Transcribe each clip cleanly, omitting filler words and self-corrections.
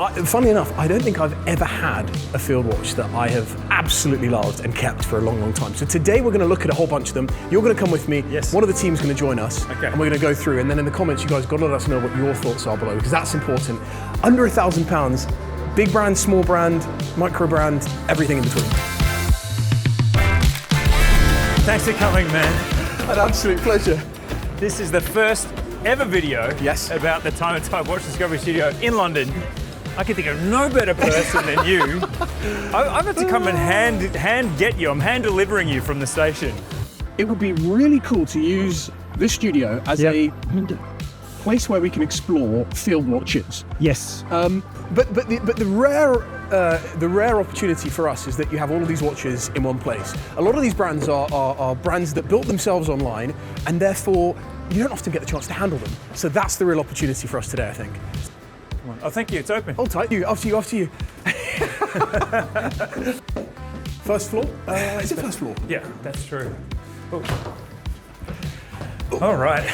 Funnily enough, I don't think I've ever had a field watch that I have absolutely loved and kept for a long, long time. So today we're going to look at a whole bunch of them. You're going to come with me. Yes. One of the team's going to join us. Okay. And we're going to go through. And then in the comments, you guys got to let us know what your thoughts are below, because that's important. Under £1,000, big brand, small brand, micro brand, everything in between. Thanks for coming, man. An absolute pleasure. This is the first ever video about the Time+Tide Watch Discovery Studio in London. I can think of no better person than you. I'm about to come and hand get you. I'm hand delivering you from the station. It would be really cool to use this studio as a place where we can explore field watches. Yes. But the rare opportunity for us is that you have all of these watches in one place. A lot of these brands are brands that built themselves online, and therefore you don't often get the chance to handle them. So that's the real opportunity for us today, I think. Oh, thank you. It's open. Hold tight. After you. First floor? Is it first floor? Yeah, that's true. Oh. All right.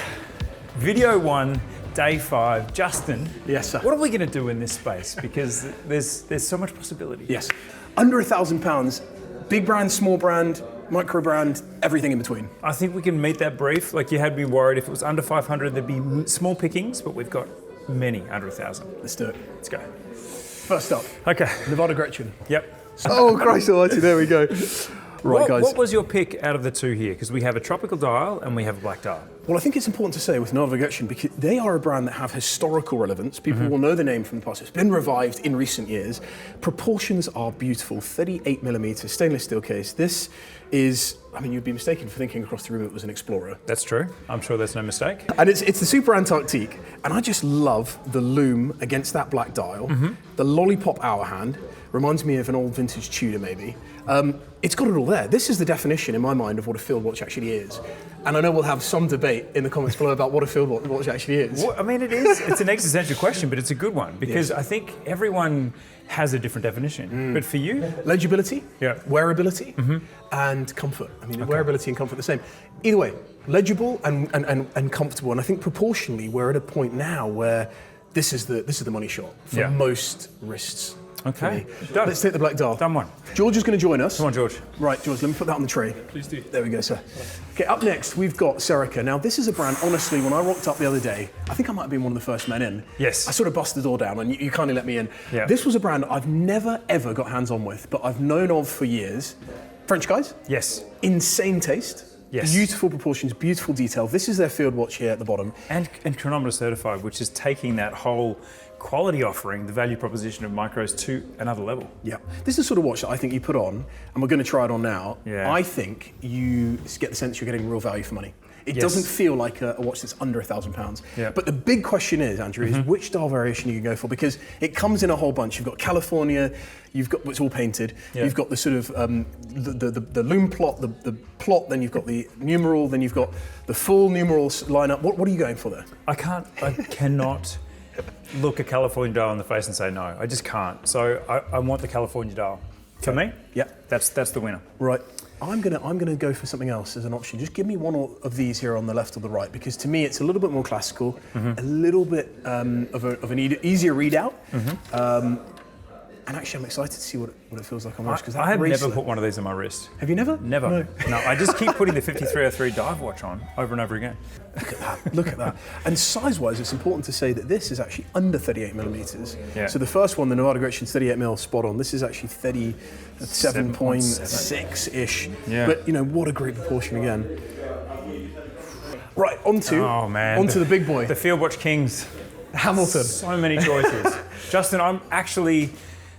Video 1, day 5. Justin. Yes, sir. What are we going to do in this space? Because there's so much possibility. Yes. Under £1,000, big brand, small brand, micro brand, everything in between. I think we can meet that brief. Like, you had me worried if it was under 500, there'd be small pickings, but we've got many under 1,000. Let's do it. Let's go. First up. Okay. Nevada Gretchen. Yep. Oh, Christ almighty, there we go. Right, guys. What was your pick out of the two here? Because we have a tropical dial and we have a black dial. Well, I think it's important to say with Nevada Gretchen, because they are a brand that have historical relevance. People will know the name from the past. It's been revived in recent years. Proportions are beautiful. 38mm stainless steel case. This is, I mean, you'd be mistaken for thinking across the room it was an Explorer. That's true. I'm sure there's no mistake. And it's the Super Antarctique, and I just love the lume against that black dial. The lollipop hour hand reminds me of an old vintage Tudor, maybe. It's got it all there. This is the definition, in my mind, of what a field watch actually is. And I know we'll have some debate in the comments below about what a field watch actually is. Well, I mean, it is. It's an existential question, but it's a good one, because I think everyone has a different definition. But for you? Legibility, wearability, and comfort. I mean, wearability and comfort are the same. Either way, legible and comfortable. And I think proportionally, we're at a point now where this is the money shot for most wrists. Okay. Let's take the black dial. Done one. George is going to join us. Come on, George. Right, George, let me put that on the tray. Please do. There we go, sir. Okay, up next, we've got Serica. Now, this is a brand, honestly, when I rocked up the other day, I think I might have been one of the first men in. Yes. I sort of busted the door down, and you kindly let me in. Yeah. This was a brand I've never, ever got hands-on with, but I've known of for years. French guys. Yes. Insane taste. Yes. Beautiful proportions, beautiful detail. This is their field watch here at the bottom. And chronometer certified, which is taking that whole quality offering, the value proposition of micros, to another level. Yeah. This is the sort of watch that I think you put on, and we're going to try it on now. Yeah. I think you get the sense you're getting real value for money. It doesn't feel like a watch that's under £1,000. Yeah. But the big question is, Andrew, is which dial variation you can go for, because it comes in a whole bunch. You've got California, you've got what's all painted, you've got the sort of the lume plot, the plot, then you've got the numeral, then you've got the full numerals lineup. What are you going for there? I cannot look a California dial in the face and say no. I just can't. So I want the California dial. For me, that's the winner. Right. I'm gonna go for something else as an option. Just give me one of these here on the left or the right, because to me it's a little bit more classical, a little bit of an easier readout. And actually, I'm excited to see what it feels like on my wrist. I have never put one of these on my wrist. Have you never? Never. No, I just keep putting the 5303 dive watch on over and over again. Look at that, look at that. And size-wise, it's important to say that this is actually under 38mm. Yeah. So the first one, the Nevada Gretchen's 38mm spot on. This is actually 37.6-ish. Yeah. But, you know, what a great proportion again. Right, onto the big boy. The Field Watch Kings. Hamilton. So many choices. Justin, I'm actually...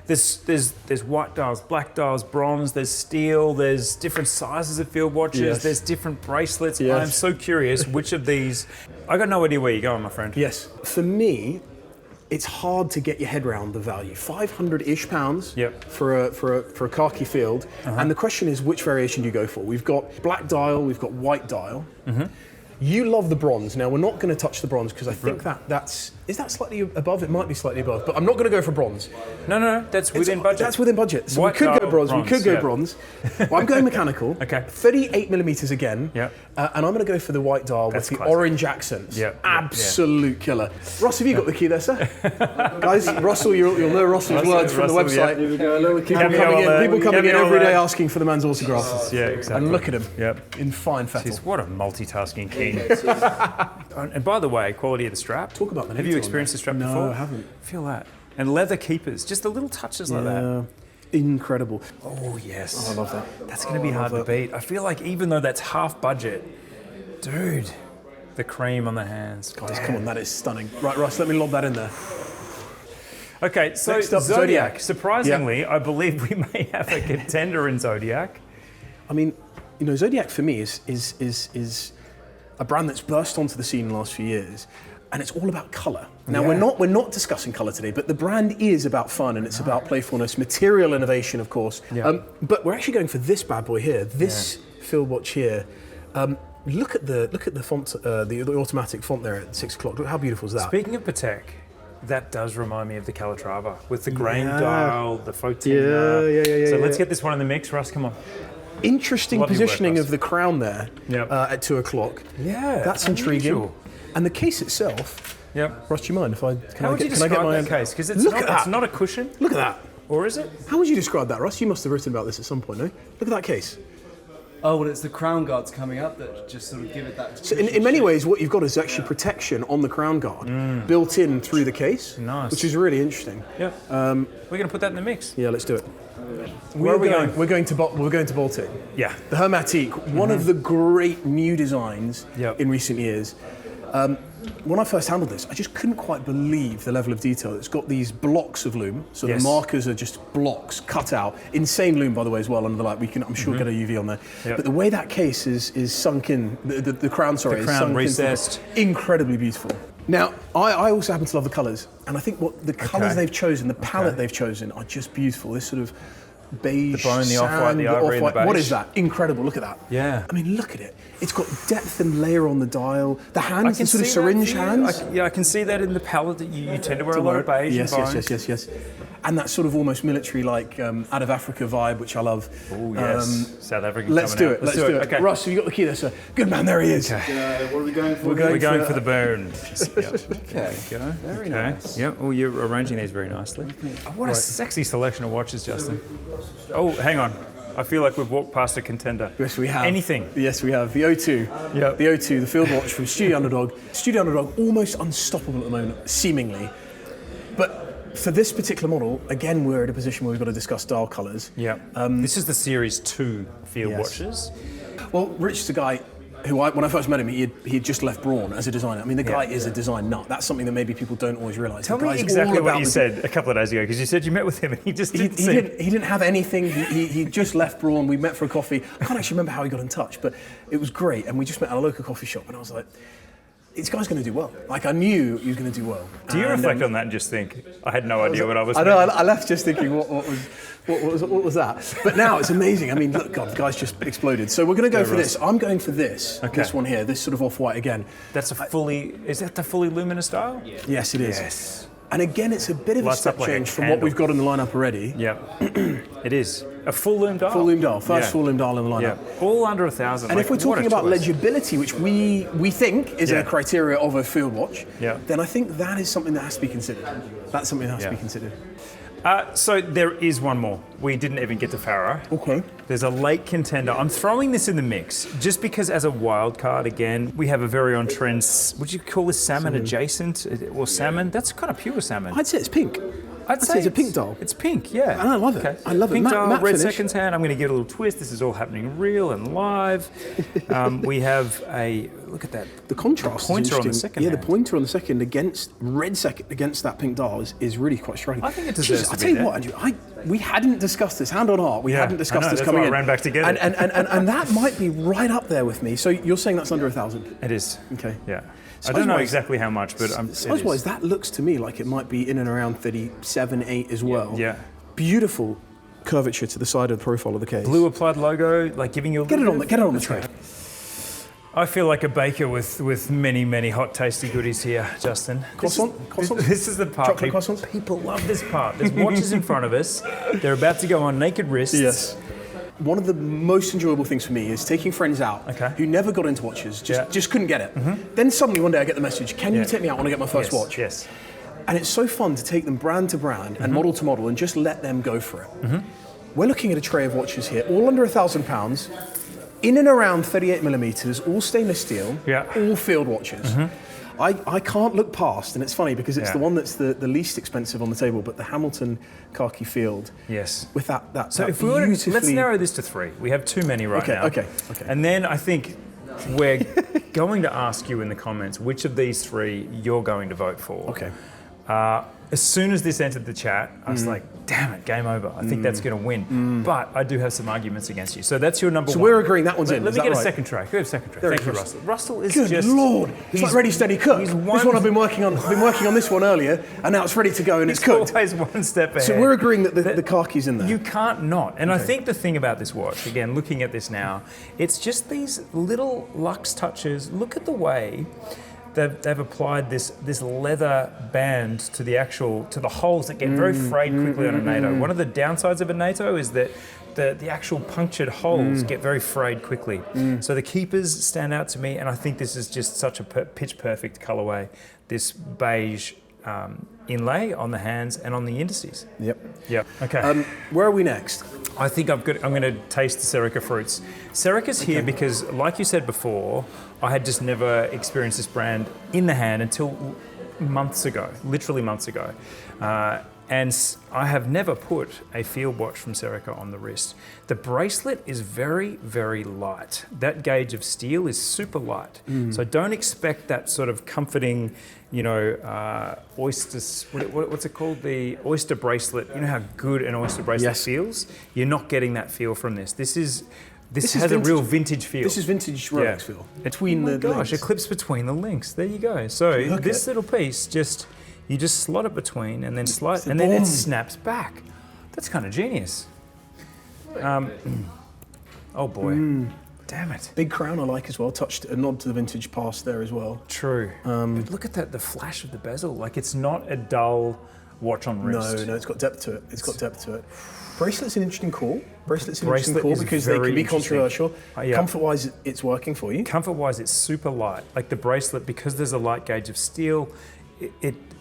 There's white dials, black dials, bronze, there's steel, there's different sizes of field watches, there's different bracelets. Yes. I'm so curious which of these. I got no idea where you're going, my friend. Yes. For me, it's hard to get your head around the value. £500-ish for a khaki field. And the question is, which variation do you go for? We've got black dial, we've got white dial. You love the bronze. Now, we're not going to touch the bronze because I think is that slightly above? It might be slightly above, but I'm not going to go for bronze. No, that's within budget. That's within budget. So we could go bronze, we could go bronze. Well, I'm going mechanical. Okay. 38 millimeters again. Yeah. And I'm going to go for the white dial with the classic. orange accents. Yeah. Absolute killer. Ross, have you got the key there, sir? Guys, Russell, you'll know Russell's words from the website. Here we go, a little key. People coming in every day asking for the man's autograph. Yeah, exactly. And look at him. Yep. In fine fettle. Jeez, what a multitasking king. And by the way, quality of the strap. Talk about the Have you experienced the strap before? No, I haven't. Feel that. And leather keepers, just the little touches like that. Incredible. Oh, yes. I love that. That's going to be hard to beat. I feel like even though that's half budget, dude, the cream on the hands. Guys, come on, that is stunning. Right, Russ, let me lob that in there. Okay, so Next up, Zodiac. Surprisingly, I believe we may have a contender in Zodiac. I mean, you know, Zodiac for me is a brand that's burst onto the scene in the last few years, and it's all about colour. Now we're not discussing colour today, but the brand is about fun and it's about playfulness, material innovation, of course. Yeah. But we're actually going for this bad boy here, this field watch here. Look at the font, the automatic font there at 6 o'clock. Look how beautiful is that? Speaking of Patek, that does remind me of the Calatrava with the grain dial, the photon. Yeah. So let's get this one in the mix, Russ. Come on. Interesting positioning of the crown there at 2 o'clock. Yeah, that's intriguing. And the case itself. Yep. Russ, do you mind if I How would you describe that case? Because it's not a cushion. Look at that. Or is it? How would you describe that, Russ? You must have written about this at some point, no? Look at that case. Oh, well, it's the crown guards coming up that just sort of give it that. So in many ways, what you've got is actually protection on the crown guard built in through the case, which is really interesting. Yeah. We're going to put that in the mix. Yeah, let's do it. Where are we going? We're going to Baltic. Yeah. The Hermatique, one of the great new designs in recent years. When I first handled this, I just couldn't quite believe the level of detail. It's got these blocks of loom, so the markers are just blocks cut out. Insane loom, by the way, as well under the light. We can, I'm sure, get a UV on there. But the way that case is sunk in, the crown, is sunk recessed. Incredibly beautiful. Now, I also happen to love the colours, and I think what the colours they've chosen, the palette they've chosen, are just beautiful. This sort of beige, the bone, the off-white, the ivory, and the beige. What is that? Incredible, look at that. Yeah. I mean, look at it. It's got depth and layer on the dial. The hands, the sort of syringe hands. I can see that in the palette that you tend to wear a lot of beige. Yes. And that sort of almost military, like out of Africa vibe, which I love. Oh, yes. South African. Let's do it. Let's do it. Okay. Russ, have you got the key there, sir? Good man, there he is. Okay. What are we going for? We're going for the bone. Okay. There you go. Very nice. Yep. Oh, you're arranging these very nicely. Oh, what a sexy selection of watches, Justin. Oh, hang on. I feel like we've walked past a contender. Yes, we have. Anything. Yes, we have. The O2. Yep. The O2, the field watch from Studio Underdog. Studio Underdog, almost unstoppable at the moment, seemingly. But for this particular model, again, we're at a position where we've got to discuss dial colours. Yeah. This is the Series 2 field watches. Well, Rich is a guy who, when I first met him, he had just left Braun as a designer. I mean, the guy is a design nut. That's something that maybe people don't always realise. Tell me exactly what you said a couple of days ago, because you said you met with him and he just didn't he didn't have anything. He just left Braun. We met for a coffee. I can't actually remember how he got in touch, but it was great. And we just met at a local coffee shop, and I was like, this guy's going to do well. Like, I knew he was going to do well. Do you reflect on that and just think, I had no idea what I was I know, I left just thinking, what was that? But now it's amazing. I mean, look, God, the guy's just exploded. So we're going to go for this. I'm going for this. Okay. This one here, this sort of off-white again. That's is that the fully luminous dial? Yes, it is. Yes. And again, it's a bit of a step change from what we've got in the lineup already. Yeah, it is. A full loom dial? Full loom dial, first full loom dial in the lineup. Yeah. All under 1,000. And if we're talking about legibility, which we think is a criteria of a field watch, then I think that is something that has to be considered. That's something that has to be considered. So there is one more. We didn't even get to Farah. Okay. There's a late contender. I'm throwing this in the mix just because as a wild card, again, we have a very on-trend, would you call this salmon adjacent or salmon? That's kind of pure salmon. I'd say it's pink. I'd say it's a pink dial. It's pink, yeah. And I love it. Okay. I love pink it. Dial, matte red finish. seconds hand. I'm going to give it a little twist. This is all happening real and live. We have look at that. The contrast pointer is on the second hand. hand. The pointer on the second against that pink dial is really quite striking. I think it deserves to be I tell you what, Andrew, we hadn't discussed this, hand on heart, we hadn't discussed this coming in. I ran back to get it. And that might be right up there with me. So you're saying that's under 1,000? It is. Okay. Yeah. I don't know exactly how much, but size-wise, that looks to me like it might be in and around 37, 8 as well. Yeah. Beautiful curvature to the side of the profile of the case. Blue applied logo, like giving you a get it on the tray. I feel like a baker with many hot, tasty goodies here, Justin. Croissant? This is the part. Chocolate croissants? People love this part. There's watches in front of us. They're about to go on naked wrists. Yes. One of the most enjoyable things for me is taking friends out who never got into watches, just couldn't get it. Then suddenly one day I get the message, can you take me out? I want to get my first watch. Yes. And it's so fun to take them brand to brand and model to model and just let them go for it. We're looking at a tray of watches here, all under £1,000, in and around 38 millimeters, all stainless steel, all field watches. I can't look past, and it's funny because it's the one that's the least expensive on the table, but the Hamilton khaki field. Yes. With that so if we were to, let's narrow this to 3. We have too many right now. Okay. And then I think we're going to ask you in the comments which of these 3 you're going to vote for. Okay. As soon as this entered the chat, I was like, damn it, game over. I think that's going to win. But I do have some arguments against you. So that's your number 1. So we're agreeing that one's in. Let me get a second tray. Can we have a second tray? Thank you, Russell. Russell is Good just... Lord. It's like Ready, Steady, Cook. This one I've been working on. I've been working on this one earlier, and now it's ready to go and it's cooked. Always one step ahead. So we're agreeing that the khaki's in there. You can't not. And I think the thing about this watch, again, looking at this now, it's just these little luxe touches. Look at the way they've applied this leather band to the holes that get very frayed quickly on a NATO. One of the downsides of a NATO is that the actual punctured holes get very frayed quickly. So the keepers stand out to me, and I think this is just such a pitch perfect colorway. This beige inlay on the hands and on the indices. Yep. Okay. Where are we next? I think I'm going to taste the Serica fruits. Serica's here because, like you said before, I had just never experienced this brand in the hand until months ago, literally months ago. And I have never put a field watch from Serica on the wrist. The bracelet is very light. That gauge of steel is super light. So don't expect that sort of comforting, oyster, what's it called? The oyster bracelet. You know how good an oyster bracelet feels? You're not getting that feel from this. This has a real vintage feel. This is vintage Rolex feel. Between the links. It clips between the links. There you go. So this little piece you just slot it between and then slide, and then it snaps back. That's kind of genius. Oh boy. Damn it. Big crown I like as well. Touched a nod to the vintage past there as well. True. But look at that, the flash of the bezel. Like it's not a dull watch on wrist. No, it's got depth to it. Bracelet's an interesting call. Because they can be controversial. Comfort-wise, it's working for you. Comfort-wise, it's super light. Like the bracelet, because there's a light gauge of steel,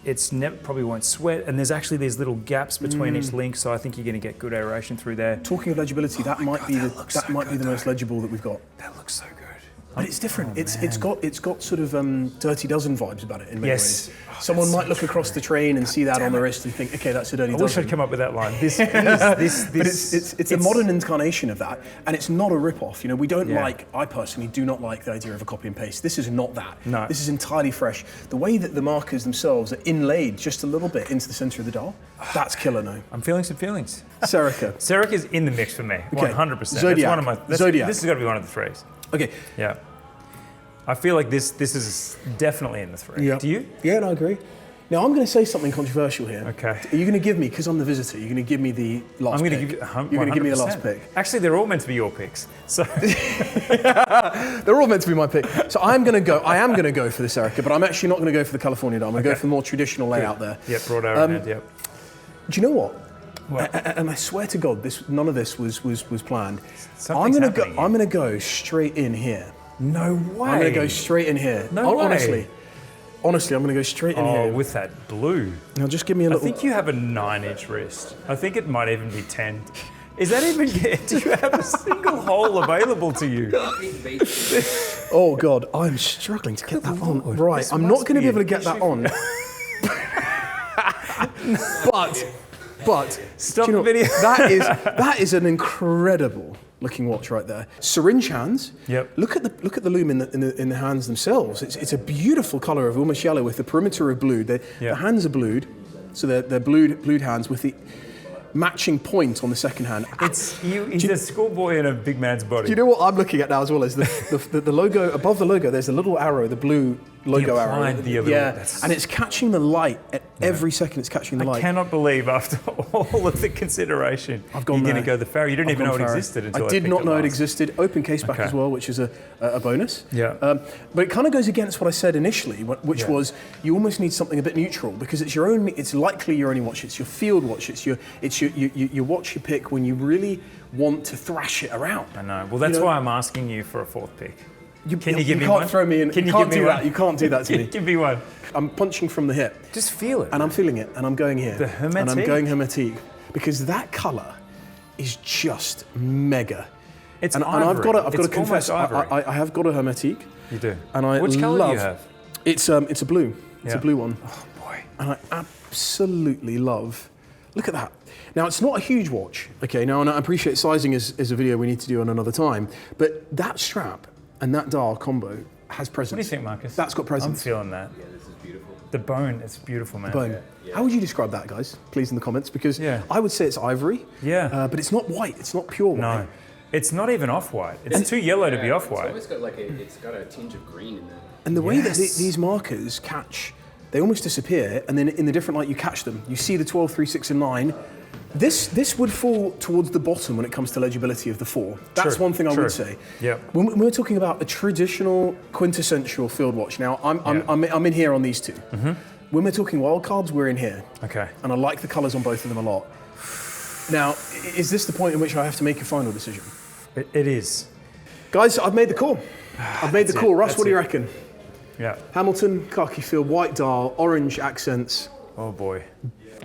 it's probably won't sweat, and there's actually these little gaps between each link, so I think you're going to get good aeration through there. Talking of legibility, that might be the most legible that we've got. That looks so good. But it's different. It's got sort of Dirty Dozen vibes about it in many ways. Someone might look across the train and see that on the wrist and think, okay, that's a Dirty Dozen. I wish I'd come up with that line. But it's a modern incarnation of that, and it's not a rip-off. We don't I personally do not like the idea of a copy and paste. This is not that. No. This is entirely fresh. The way that the markers themselves are inlaid just a little bit into the center of the dial, that's killer now. I'm feeling some feelings. Serica's in the mix for me, 100%. Zodiac. Zodiac. This has got to be one of the 3s. Okay. Yeah. I feel like this is definitely in the 3. Yep. Do you? Yeah, no, I agree. Now, I'm going to say something controversial here. Okay. Are you going to give me, because I'm the visitor, you're going to give me the last pick? You're going to give me the last pick. Actually, they're all meant to be your picks. So they're all meant to be my pick. So I am going to go for the Serica, but I'm actually not going to go for the California dial. I'm going to go for the more traditional layout there. Yep, broad arrow hand, yep. Do you know what? And I swear to God, none of this was planned. I'm going to go straight in here. No way. I'm going to go straight in here. No way. Honestly, I'm going to go straight in here. Oh, with that blue. Now, just give me a little... I think you have a 9-inch wrist. I think it might even be 10. Is that even... Do you have a single hole available to you? Oh, God. I'm struggling to get that on. Right. I'm not going to be able to get that on. But... Stop the video. That is an incredible looking watch right there. Syringe hands. Yep. Look at the lume in the hands themselves. It's a beautiful color of almost yellow with the perimeter of blue. The hands are blued, so they're blued hands with the matching point on the second hand. He's a schoolboy in a big man's body. Do you know what I'm looking at now as well? Is the logo above the logo? There's a little arrow, the blue logo arrow. That's... and it's catching the light at every second. It's catching the light. I cannot believe after all of the consideration, I've gone you're going to go the Faro. You didn't even know it existed until I did not know it last. existed. Open case back as well, which is a bonus. Yeah. But it kind of goes against what I said initially, which was you almost need something a bit neutral because it's your own. It's likely your only watch. It's your field watch. It's your watch you pick when you really want to thrash it around. I know. Well, that's why I'm asking you for a fourth pick. Can you give me one? You can't throw me in. You can't do that. You can't do that to me. Give me one. I'm punching from the hip. Just feel it. And I'm feeling it. And I'm going here. The Hermetique. And I'm going Hermetique. Because that colour is just mega. It's and ivory. I've got to confess, I have got a Hermetique. You do? And I Which colour do you have? It's a blue. It's a blue one. Oh, boy. And I absolutely love... Look at that. Now, it's not a huge watch. Okay, now, and I appreciate sizing is a video we need to do on another time. But that strap and that dial combo has presence. What do you think, Marcus? That's got presence. I'm feeling that. Yeah, this is beautiful. The bone, it's beautiful, man. The bone. Yeah. How would you describe that, guys? Please in the comments, because I would say it's ivory. Yeah. But it's not white. It's not pure white. No. It's not even off-white. It's too yellow to be off-white. It's almost got like it's got a tinge of green in there. And the way that these markers catch, they almost disappear, and then in the different light you catch them. You see the 12, 3, 6, and 9. This would fall towards the bottom when it comes to legibility of the 4. That's one thing I would say. Yeah. When we're talking about a traditional, quintessential field watch, now I'm in here on these two. Mm-hmm. When we're talking wildcards, we're in here. Okay. And I like the colours on both of them a lot. Now, is this the point in which I have to make a final decision? It is. Guys, I've made the call. I've made the call. Russ, what do you reckon? Yeah. Hamilton, khaki field, white dial, orange accents. Oh boy.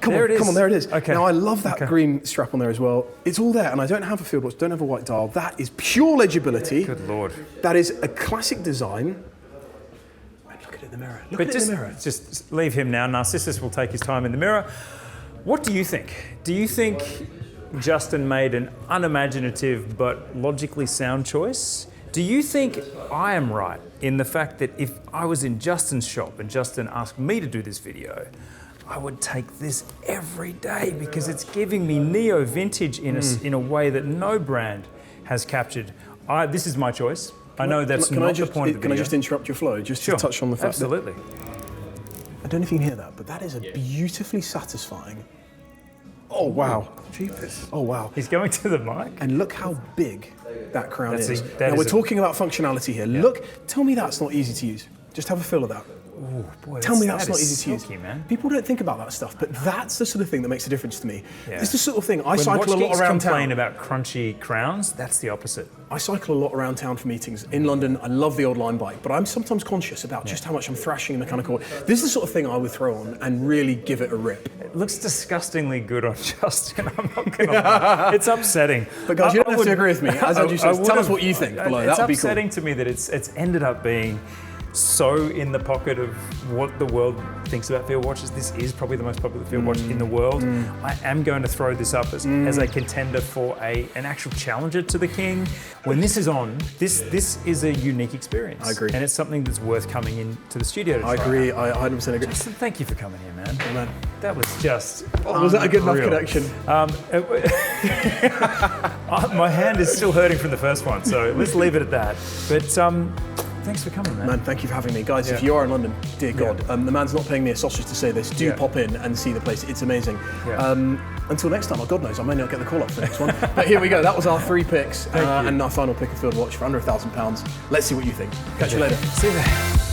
Come on, there it is. Okay. Now I love that green strap on there as well. It's all there, and I don't have a field watch, don't have a white dial. That is pure legibility. Good Lord. That is a classic design. Man, look at it in the mirror. Look at it in the mirror. Just leave him now. Narcissus will take his time in the mirror. What do you think? Do you think Justin made an unimaginative but logically sound choice? Do you think I am right in the fact that if I was in Justin's shop and Justin asked me to do this video, I would take this every day because it's giving me neo vintage in a way that no brand has captured. This is my choice. I know that's not the point of the video. Can I just interrupt your flow? Just to touch on the fact absolutely. I don't know if you can hear that, but that is a beautifully satisfying. Oh wow. Jeepers. Oh wow. He's going to the mic. And look how big that crown is. Now we're talking about functionality here. Look, tell me that's not easy to use. Just have a feel of that. Oh boy, tell me that's not easy to use. Man. People don't think about that stuff, but that's the sort of thing that makes a difference to me. Yeah. It's the sort of thing I when cycle a lot around town. Complain about crunchy crowns. That's the opposite. I cycle a lot around town for meetings in London. I love the old line bike, but I'm sometimes conscious about just how much I'm thrashing a mechanical. This is the sort of thing I would throw on and really give it a rip. It looks disgustingly good on Justin. I'm not going to lie. It's upsetting. But guys, you don't have to agree with me. As Andrew says, tell us what you think below. That would be cool. It's upsetting to me that it's ended up being so in the pocket of what the world thinks about field watches. This is probably the most popular field watch in the world. I am going to throw this up as a contender for an actual challenger to the King. When this is on, this is a unique experience. I agree. And it's something that's worth coming into the studio to try. I agree. I 100% agree. Justin, thank you for coming here, man. Oh, man. That was just was that a good enough connection? My hand is still hurting from the first one, so let's leave it at that. But thanks for coming, man. Man, thank you for having me. Guys, if you are in London, dear God, the man's not paying me a sausage to say this. Do pop in and see the place. It's amazing. Until next time, God knows, I may not get the call up for the next one. But here we go. That was our 3 picks and our final pick of field watch for under £1,000. Let's see what you think. Catch you later. See you there.